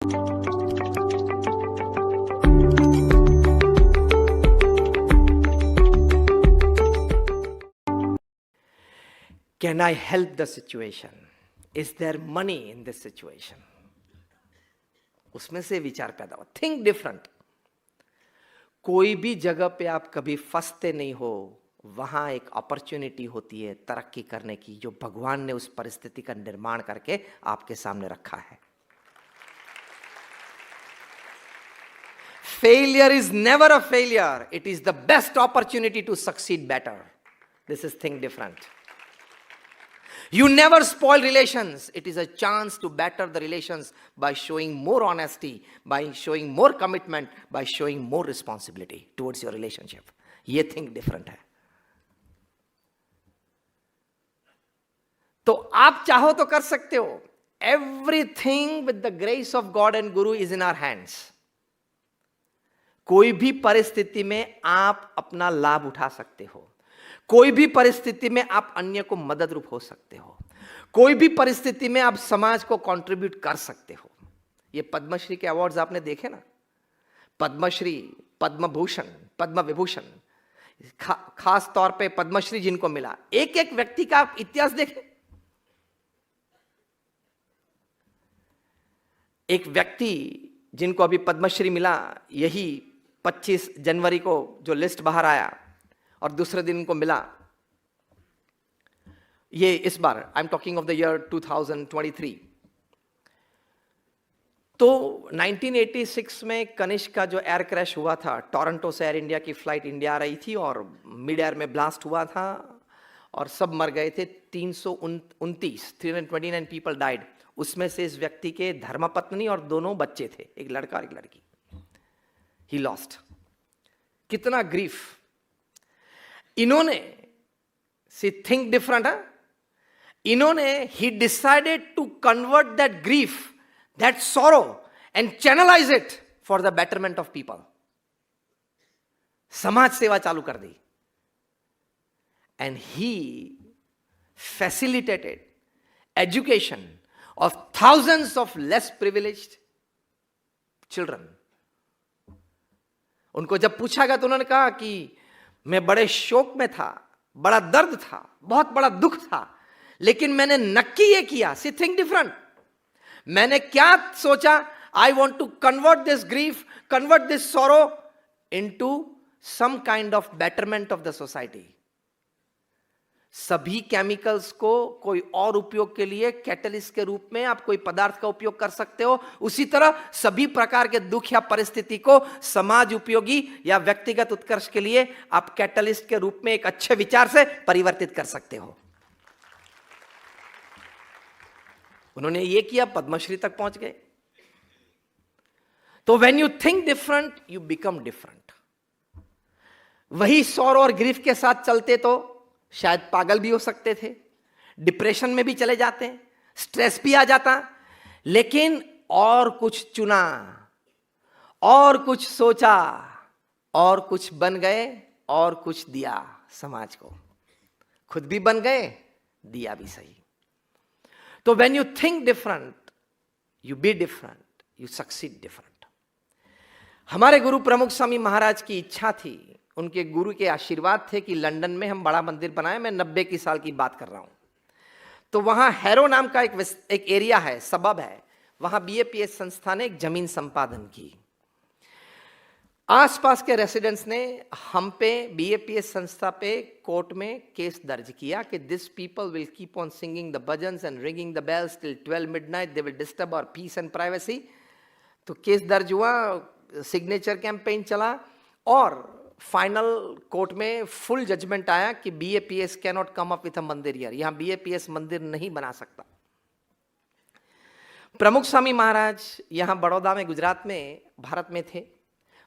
Can I help the situation? Is there money in this situation? उसमें से विचार पैदा हो. Think different. कोई भी जगह पे आप कभी फंसते नहीं हो, वहां एक अपॉर्चुनिटी होती है तरक्की करने की, जो भगवान ने उस परिस्थिति का निर्माण करके आपके सामने रखा है. Failure is never a failure. It is the best opportunity to succeed better. This is think different. You never spoil relations. It is a chance to better the relations by showing more honesty, by showing more commitment, by showing more responsibility towards your relationship. ये think different है. तो आप चाहो तो कर सकते हो. Everything with the grace of God and Guru is in our hands. कोई भी परिस्थिति में आप अपना लाभ उठा सकते हो. कोई भी परिस्थिति में आप अन्य को मदद रूप हो सकते हो. कोई भी परिस्थिति में आप समाज को कंट्रीब्यूट कर सकते हो. ये पद्मश्री के अवार्ड्स आपने देखे ना, पद्मश्री, पद्म भूषण, पद्म विभूषण, खास तौर पे पद्मश्री जिनको मिला, एक एक व्यक्ति का आप इतिहास देखें. एक व्यक्ति जिनको अभी पद्मश्री मिला, यही 25 जनवरी को जो लिस्ट बाहर आया और दूसरे दिन को मिला, ये इस बार I am talking of the year 2023. तो 1986 में कनिष्क का जो एयर क्रैश हुआ था, टोरंटो से एयर इंडिया की फ्लाइट इंडिया आ रही थी और मिड एयर में ब्लास्ट हुआ था और सब मर गए थे. 329 पीपल डाइड. उसमें से इस व्यक्ति के धर्मपत्नी और दोनों बच्चे थे, एक लड़का और एक लड़की. He lost. कितना ग्रीफ. इन्होंने सी थिंक डिफरेंट है. इन्होंने he decided to convert that grief, that sorrow and channelize it for the betterment of people. समाज सेवा चालू कर दी. And he facilitated education of thousands of less privileged children. उनको जब पूछा गया तो उन्होंने कहा कि मैं बड़े शोक में था, बड़ा दर्द था, बहुत बड़ा दुख था, लेकिन मैंने नक्की ये किया. See think different. मैंने क्या सोचा? I want to convert this grief, convert this sorrow into some kind of betterment of the society. सभी केमिकल्स को कोई और उपयोग के लिए कैटलिस्ट के रूप में आप कोई पदार्थ का उपयोग कर सकते हो. उसी तरह सभी प्रकार के दुख या परिस्थिति को समाज उपयोगी या व्यक्तिगत उत्कर्ष के लिए आप कैटलिस्ट के रूप में एक अच्छे विचार से परिवर्तित कर सकते हो. उन्होंने ये किया, पद्मश्री तक पहुंच गए. तो when you think different you become different. वही सॉरो और ग्रीफ के साथ चलते तो शायद पागल भी हो सकते थे, डिप्रेशन में भी चले जाते, स्ट्रेस भी आ जाता. लेकिन और कुछ चुना, और कुछ सोचा, और कुछ बन गए, और कुछ दिया समाज को. खुद भी बन गए, दिया भी सही. तो when you think different you be different, you succeed different. हमारे गुरु प्रमुख स्वामी महाराज की इच्छा थी, उनके गुरु के आशीर्वाद थे कि लंदन में हम बड़ा मंदिर बनाए. मैं 90 की साल की बात कर रहा हूं. तो वहां हैरो नाम का एक एरिया है, सबब है, वहां बीएपीएस संस्था ने एक जमीन संपादन की. आसपास के रेसिडेंट्स ने हम पे, बीएपीएस संस्था पे कोर्ट में केस दर्ज किया कि this people will keep on singing the bhajans and ringing the bells till 12 midnight, they will disturb our peace and privacy. तो केस दर्ज हुआ, सिग्नेचर कैंपेन चला और फाइनल कोर्ट में फुल जजमेंट आया कि BAPS can not come up with a mandir here. यहां BAPS मंदिर नहीं बना सकता. प्रमुख स्वामी महाराज यहां बड़ौदा में, गुजरात में, भारत में थे.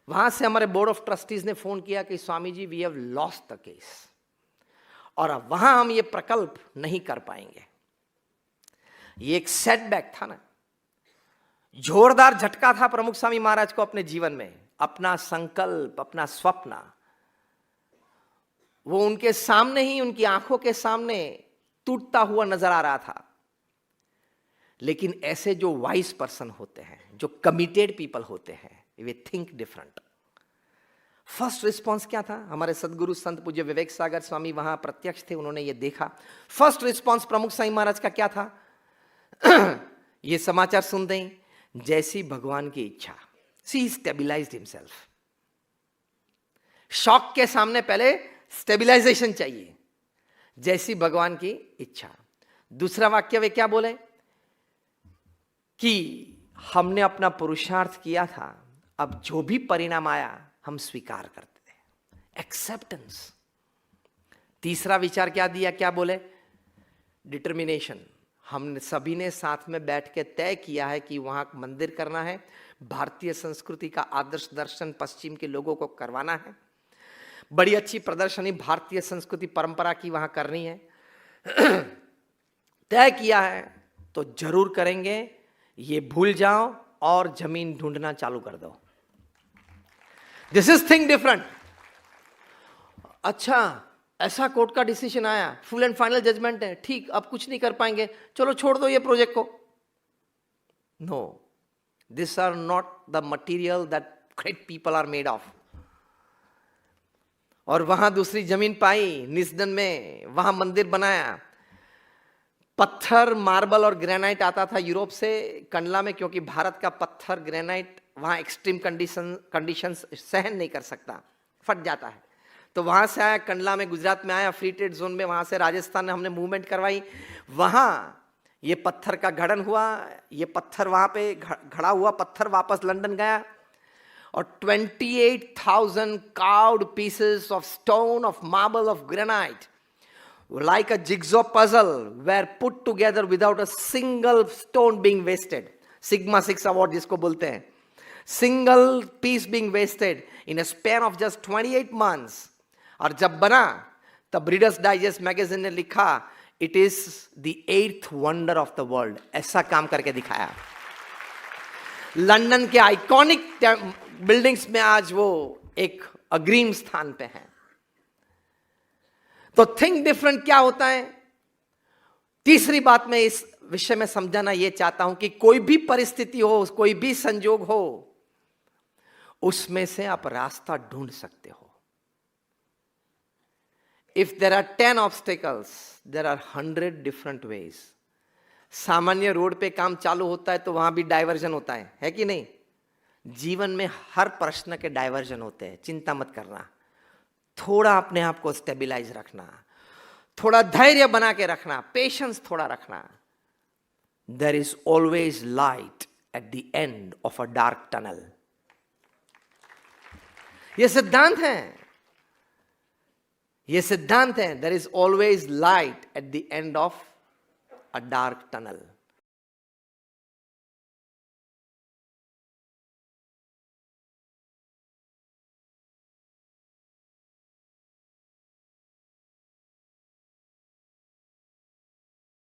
वहां से हमारे बोर्ड ऑफ ट्रस्टीज ने फोन किया कि Swami ji we have lost the case और अब वहां हम ये प्रकल्प नहीं कर पाएंगे. ये एक सेटबैक था ना, जोरदार झटका था प्रमुख स्वामी महाराज को अपने जीवन में. अपना संकल्प, अपना स्वप्न, वो उनके सामने ही, उनकी आंखों के सामने टूटता हुआ नजर आ रहा था. लेकिन ऐसे जो वाइज पर्सन होते हैं, जो कमिटेड पीपल होते हैं, वे थिंक डिफरेंट। फर्स्ट रिस्पॉन्स क्या था? हमारे सदगुरु संत पूज्य विवेक सागर स्वामी वहां प्रत्यक्ष थे, उन्होंने ये देखा। फर्स्ट रिस्पॉन्स प्रमुख साईं महाराज का क्या था? ये समाचार सुन दें, जैसी भगवान की इच्छा। सी स्टेबिलाइज्ड हिमसेल्फ। शॉक के सामने पहले स्टेबिलाइजेशन चाहिए, जैसी भगवान की इच्छा। दूसरा वाक्य वे क्या बोले कि हमने अपना पुरुषार्थ किया था, अब जो भी परिणाम आया हम स्वीकार करते हैं, एक्सेप्टेंस। तीसरा विचार क्या दिया, क्या बोले? डिटर्मिनेशन। हम सभी ने साथ में बैठ के तय किया है कि वहां मंदिर करना है, भारतीय संस्कृति का आदर्श दर्शन पश्चिम के लोगों को करवाना है, बड़ी अच्छी प्रदर्शनी भारतीय संस्कृति परंपरा की वहां करनी है। तय किया है तो जरूर करेंगे, ये भूल जाओ और जमीन ढूंढना चालू कर दो। This is thing different. अच्छा, ऐसा कोर्ट का डिसीजन आया, फुल एंड फाइनल जजमेंट है, ठीक, अब कुछ नहीं कर पाएंगे, चलो छोड़ दो ये प्रोजेक्ट को। No, this are not the material that great people are made of. और वहां दूसरी जमीन पाई निस्दन में, वहां मंदिर बनाया। पत्थर, मार्बल और ग्रेनाइट आता था यूरोप से कंडला में, क्योंकि भारत का पत्थर ग्रेनाइट वहां एक्सट्रीम कंडीशंस सहन नहीं कर सकता, फट जाता है। तो वहां से आया कंडला में, गुजरात में आया, फ्री ट्रेड जोन में, वहां से राजस्थान में हमने मूवमेंट करवाई। वहां ये पत्थर का गठन हुआ, ये पत्थर वहां पे खड़ा हुआ, पत्थर वापस लंदन गया और 28,000 carved pieces of stone, of marble, of granite, like a jigsaw puzzle, were put together without a single stone being wasted. Sigma 6 award जिसको बोलते हैं, single piece being wasted in a span of just 28 months. और जब बना तब readers digest magazine ने लिखा, it is the 8th wonder of the world। ऐसा काम करके दिखाया। लंदन के आइकॉनिक बिल्डिंग्स में आज वो एक अग्रिम स्थान पे है। तो थिंक डिफरेंट क्या होता है? तीसरी बात मैं इस विषय में समझाना यह चाहता हूं कि कोई भी परिस्थिति हो, कोई भी संजोग हो, उसमें से आप रास्ता ढूंढ सकते हो। If there are 10 obstacles, there are 100 different ways. सामान्य रोड पे काम चालू होता है तो वहां भी डाइवर्जन होता है कि नहीं? जीवन में हर प्रश्न के डाइवर्जन होते हैं, चिंता मत करना। थोड़ा अपने आप को स्टेबिलाइज रखना, थोड़ा धैर्य बना के रखना, पेशेंस थोड़ा रखना। There is always light at the end of a dark tunnel. यह सिद्धांत है, यह सिद्धांत है। There is always light at the end of a dark tunnel.